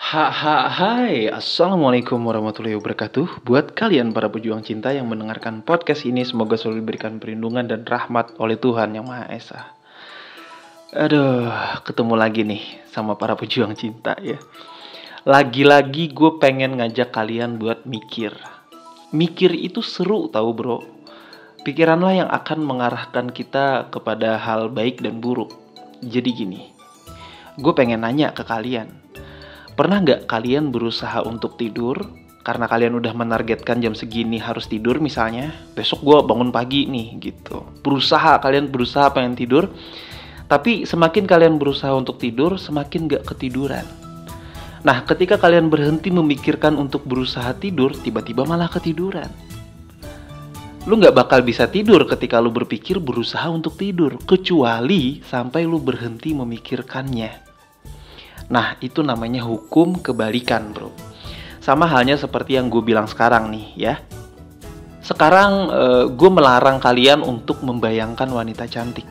Hai, Assalamualaikum warahmatullahi wabarakatuh. Buat kalian para pejuang cinta yang mendengarkan podcast ini, semoga selalu diberikan perlindungan dan rahmat oleh Tuhan Yang Maha Esa. Aduh, ketemu lagi nih sama para pejuang cinta ya. Lagi-lagi gue pengen ngajak kalian buat mikir. Mikir itu seru tau bro. Pikiranlah yang akan mengarahkan kita kepada hal baik dan buruk. Jadi gini, gue pengen nanya ke kalian. Pernah nggak kalian berusaha untuk tidur karena kalian udah menargetkan jam segini harus tidur misalnya, besok gue bangun pagi nih gitu. Kalian berusaha pengen tidur, tapi semakin kalian berusaha untuk tidur, semakin nggak ketiduran. Nah, ketika kalian berhenti memikirkan untuk berusaha tidur, tiba-tiba malah ketiduran. Lu nggak bakal bisa tidur ketika lu berpikir berusaha untuk tidur, kecuali sampai lu berhenti memikirkannya. Nah, itu namanya hukum kebalikan, bro. Sama halnya seperti yang gue bilang sekarang nih, ya. Sekarang gue melarang kalian untuk membayangkan wanita cantik.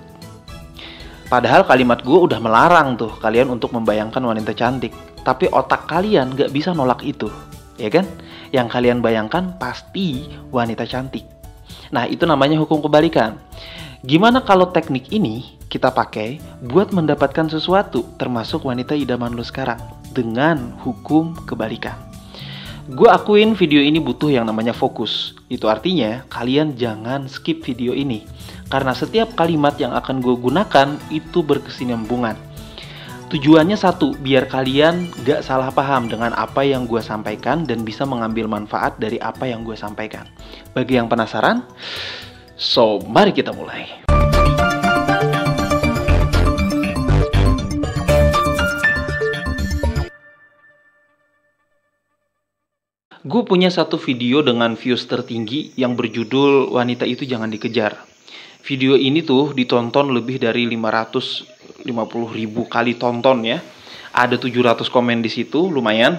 Padahal kalimat gue udah melarang tuh kalian untuk membayangkan wanita cantik. Tapi otak kalian gak bisa nolak itu, ya kan? Yang kalian bayangkan pasti wanita cantik. Nah, itu namanya hukum kebalikan. Gimana kalau teknik ini kita pakai buat mendapatkan sesuatu, termasuk wanita idaman lu sekarang, dengan hukum kebalikan. Gue akuin video ini butuh yang namanya fokus. Itu artinya kalian jangan skip video ini, karena setiap kalimat yang akan gue gunakan itu berkesinambungan. Tujuannya satu, biar kalian gak salah paham dengan apa yang gue sampaikan dan bisa mengambil manfaat dari apa yang gue sampaikan. Bagi yang penasaran, so mari kita mulai. Gue punya satu video dengan views tertinggi yang berjudul Wanita Itu Jangan Dikejar. Video ini tuh ditonton lebih dari 550.000 kali tonton ya. Ada 700 komen di situ, lumayan.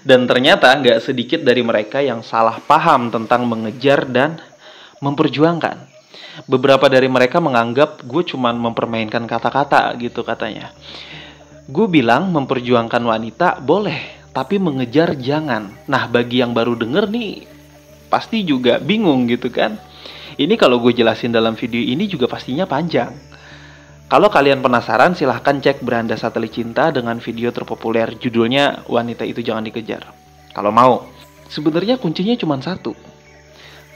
Dan ternyata nggak sedikit dari mereka yang salah paham tentang mengejar dan memperjuangkan. Beberapa dari mereka menganggap gue cuman mempermainkan kata-kata gitu katanya. Gue bilang memperjuangkan wanita boleh, tapi mengejar jangan. Nah, bagi yang baru denger nih, pasti juga bingung gitu kan. Ini kalau gue jelasin dalam video ini juga pastinya panjang. Kalau kalian penasaran, silahkan cek Beranda Satelit Cinta dengan video terpopuler judulnya Wanita Itu Jangan Dikejar. Kalau mau. Sebenarnya kuncinya cuma satu.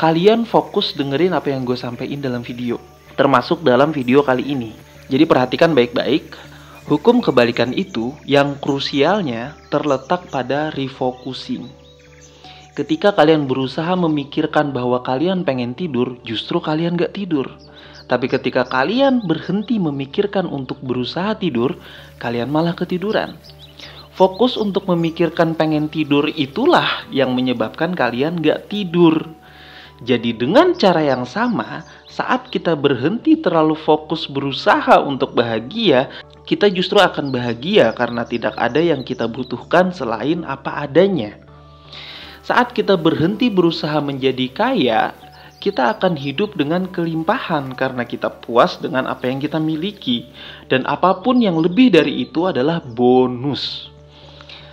Kalian fokus dengerin apa yang gue sampaikan dalam video, termasuk dalam video kali ini. Jadi perhatikan baik-baik. Hukum kebalikan itu yang krusialnya terletak pada refocusing. Ketika kalian berusaha memikirkan bahwa kalian pengen tidur, justru kalian gak tidur. Tapi ketika kalian berhenti memikirkan untuk berusaha tidur, kalian malah ketiduran. Fokus untuk memikirkan pengen tidur itulah yang menyebabkan kalian gak tidur. Jadi dengan cara yang sama, saat kita berhenti terlalu fokus berusaha untuk bahagia, kita justru akan bahagia karena tidak ada yang kita butuhkan selain apa adanya. Saat kita berhenti berusaha menjadi kaya, kita akan hidup dengan kelimpahan karena kita puas dengan apa yang kita miliki. Dan apapun yang lebih dari itu adalah bonus.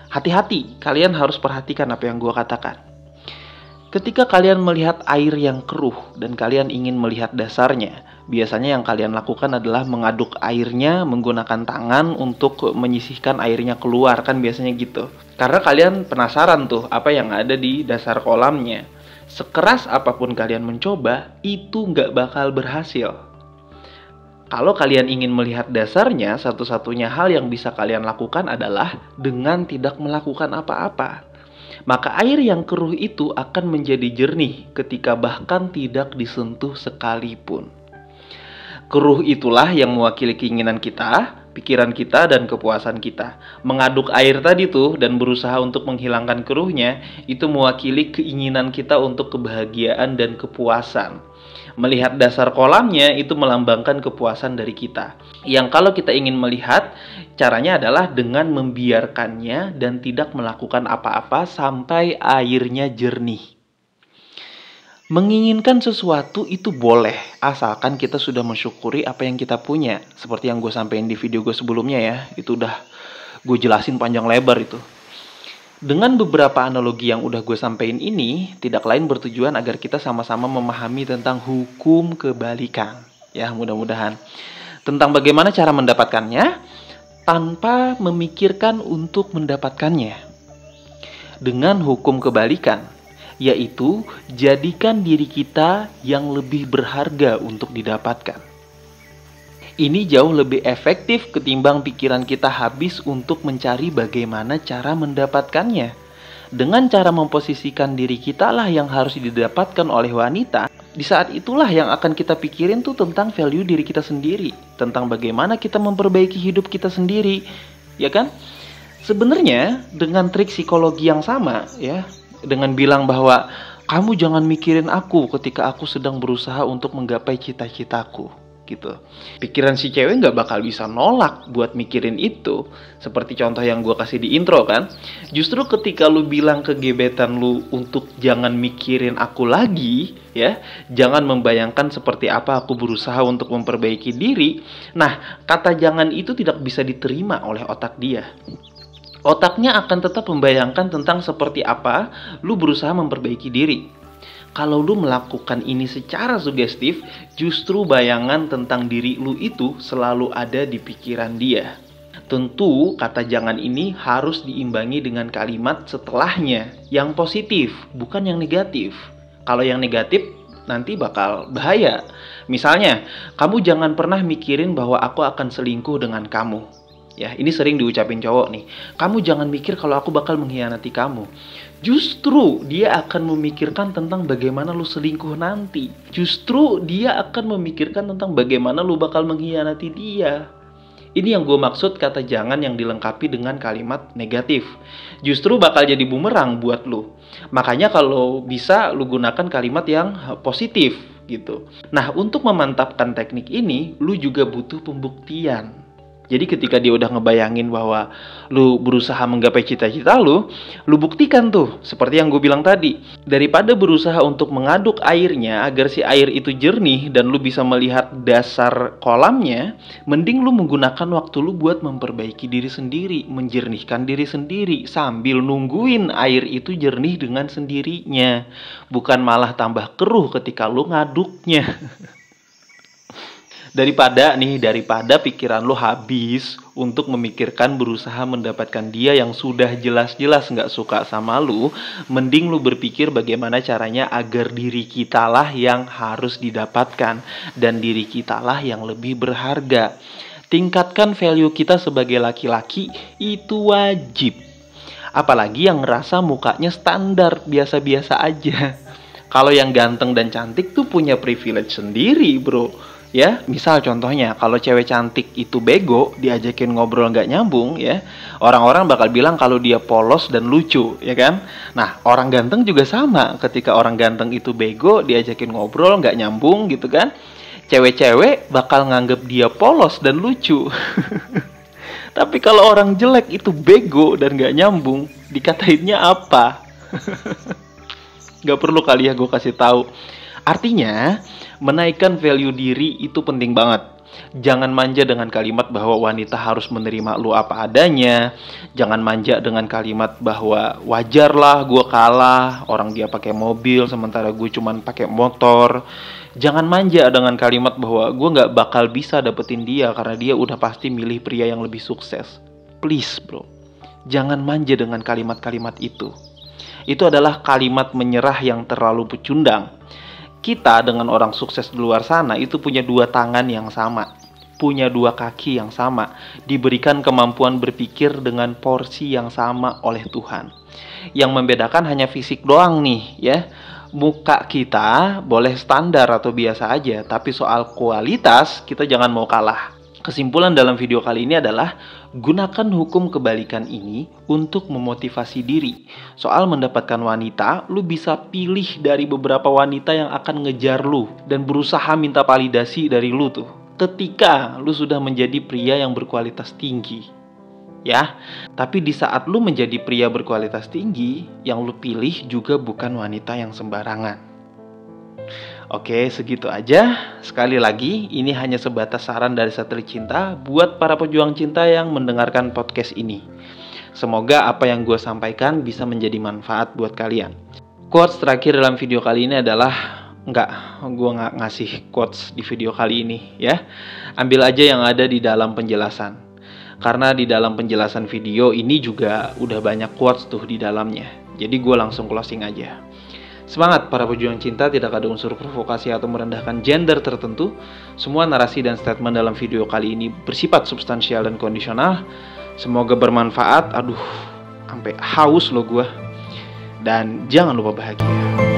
Hati-hati, kalian harus perhatikan apa yang gue katakan. Ketika kalian melihat air yang keruh dan kalian ingin melihat dasarnya, biasanya yang kalian lakukan adalah mengaduk airnya menggunakan tangan untuk menyisihkan airnya keluar, kan biasanya gitu. Karena kalian penasaran tuh apa yang ada di dasar kolamnya. Sekeras apapun kalian mencoba, itu nggak bakal berhasil. Kalau kalian ingin melihat dasarnya, satu-satunya hal yang bisa kalian lakukan adalah dengan tidak melakukan apa-apa. Maka air yang keruh itu akan menjadi jernih ketika bahkan tidak disentuh sekalipun. Keruh itulah yang mewakili keinginan kita, pikiran kita, dan kepuasan kita. Mengaduk air tadi tuh dan berusaha untuk menghilangkan keruhnya, itu mewakili keinginan kita untuk kebahagiaan dan kepuasan. Melihat dasar kolamnya itu melambangkan kepuasan dari kita. Yang kalau kita ingin melihat, caranya adalah dengan membiarkannya dan tidak melakukan apa-apa sampai airnya jernih. Menginginkan sesuatu itu boleh, asalkan kita sudah mensyukuri apa yang kita punya. Seperti yang gue sampaikan di video gue sebelumnya ya, itu udah gue jelasin panjang lebar itu. Dengan beberapa analogi yang udah gue sampein ini, tidak lain bertujuan agar kita sama-sama memahami tentang hukum kebalikan. Ya, mudah-mudahan. Tentang bagaimana cara mendapatkannya, tanpa memikirkan untuk mendapatkannya. Dengan hukum kebalikan, yaitu jadikan diri kita yang lebih berharga untuk didapatkan. Ini jauh lebih efektif ketimbang pikiran kita habis untuk mencari bagaimana cara mendapatkannya. Dengan cara memposisikan diri kita lah yang harus didapatkan oleh wanita, di saat itulah yang akan kita pikirin tuh tentang value diri kita sendiri, tentang bagaimana kita memperbaiki hidup kita sendiri, ya kan? Sebenarnya dengan trik psikologi yang sama, ya, dengan bilang bahwa kamu jangan mikirin aku ketika aku sedang berusaha untuk menggapai cita-citaku, gitu. Pikiran si cewek nggak bakal bisa nolak buat mikirin itu. Seperti contoh yang gue kasih di intro kan. Justru ketika lu bilang ke gebetan lu untuk jangan mikirin aku lagi, ya, jangan membayangkan seperti apa aku berusaha untuk memperbaiki diri. Nah, kata jangan itu tidak bisa diterima oleh otak dia. Otaknya akan tetap membayangkan tentang seperti apa lu berusaha memperbaiki diri. Kalau lu melakukan ini secara sugestif, justru bayangan tentang diri lu itu selalu ada di pikiran dia. Tentu kata jangan ini harus diimbangi dengan kalimat setelahnya yang positif, bukan yang negatif. Kalau yang negatif nanti bakal bahaya. Misalnya, kamu jangan pernah mikirin bahwa aku akan selingkuh dengan kamu. Ya, ini sering diucapin cowok nih. Kamu jangan mikir kalau aku bakal mengkhianati kamu. Justru dia akan memikirkan tentang bagaimana lu selingkuh nanti. Justru dia akan memikirkan tentang bagaimana lu bakal mengkhianati dia. Ini yang gue maksud kata jangan yang dilengkapi dengan kalimat negatif. Justru bakal jadi bumerang buat lu. Makanya kalau bisa lu gunakan kalimat yang positif gitu. Nah, untuk memantapkan teknik ini, lu juga butuh pembuktian. Jadi ketika dia udah ngebayangin bahwa lu berusaha menggapai cita-cita lu buktikan tuh. Seperti yang gue bilang tadi. Daripada berusaha untuk mengaduk airnya agar si air itu jernih dan lu bisa melihat dasar kolamnya, mending lu menggunakan waktu lu buat memperbaiki diri sendiri, menjernihkan diri sendiri, sambil nungguin air itu jernih dengan sendirinya. Bukan malah tambah keruh ketika lu ngaduknya. Daripada pikiran lo habis untuk memikirkan berusaha mendapatkan dia yang sudah jelas-jelas nggak suka sama lo, mending lo berpikir bagaimana caranya agar diri kita lah yang harus didapatkan dan diri kita lah yang lebih berharga. Tingkatkan value kita sebagai laki-laki itu wajib. Apalagi yang ngerasa mukanya standar, biasa-biasa aja. Kalau yang ganteng dan cantik tuh punya privilege sendiri, bro. Ya, misal contohnya, kalau cewek cantik itu bego, diajakin ngobrol nggak nyambung, ya, orang-orang bakal bilang kalau dia polos dan lucu, ya kan? Nah, orang ganteng juga sama. Ketika orang ganteng itu bego, diajakin ngobrol nggak nyambung, gitu kan? Cewek-cewek bakal nganggep dia polos dan lucu. Tapi kalau orang jelek itu bego dan nggak nyambung, dikatainnya apa? Nggak perlu kali ya gue kasih tahu. Artinya, menaikkan value diri itu penting banget. Jangan manja dengan kalimat bahwa wanita harus menerima lu apa adanya. Jangan manja dengan kalimat bahwa wajarlah gue kalah, orang dia pakai mobil sementara gue cuman pakai motor. Jangan manja dengan kalimat bahwa gue gak bakal bisa dapetin dia karena dia udah pasti milih pria yang lebih sukses. Please bro, jangan manja dengan kalimat-kalimat itu. Itu adalah kalimat menyerah yang terlalu pecundang. Kita dengan orang sukses di luar sana itu punya dua tangan yang sama, punya dua kaki yang sama, diberikan kemampuan berpikir dengan porsi yang sama oleh Tuhan. Yang membedakan hanya fisik doang nih, ya. Muka kita boleh standar atau biasa aja, tapi soal kualitas kita jangan mau kalah. Kesimpulan dalam video kali ini adalah gunakan hukum kebalikan ini untuk memotivasi diri. Soal mendapatkan wanita, lu bisa pilih dari beberapa wanita yang akan ngejar lu dan berusaha minta validasi dari lu tuh. Ketika lu sudah menjadi pria yang berkualitas tinggi. Ya, tapi di saat lu menjadi pria berkualitas tinggi, yang lu pilih juga bukan wanita yang sembarangan. Oke, segitu aja. Sekali lagi, ini hanya sebatas saran dari Satelit Cinta buat para pejuang cinta yang mendengarkan podcast ini. Semoga apa yang gue sampaikan bisa menjadi manfaat buat kalian. Quotes terakhir dalam video kali ini adalah, gue nggak ngasih quotes di video kali ini ya. Ambil aja yang ada di dalam penjelasan. Karena di dalam penjelasan video ini juga udah banyak quotes tuh di dalamnya. Jadi gue langsung closing aja. Semangat para pejuang cinta, tidak ada unsur provokasi atau merendahkan gender tertentu. Semua narasi dan statement dalam video kali ini bersifat substansial dan kondisional. Semoga bermanfaat. Aduh, sampai haus loh gue. Dan jangan lupa bahagia.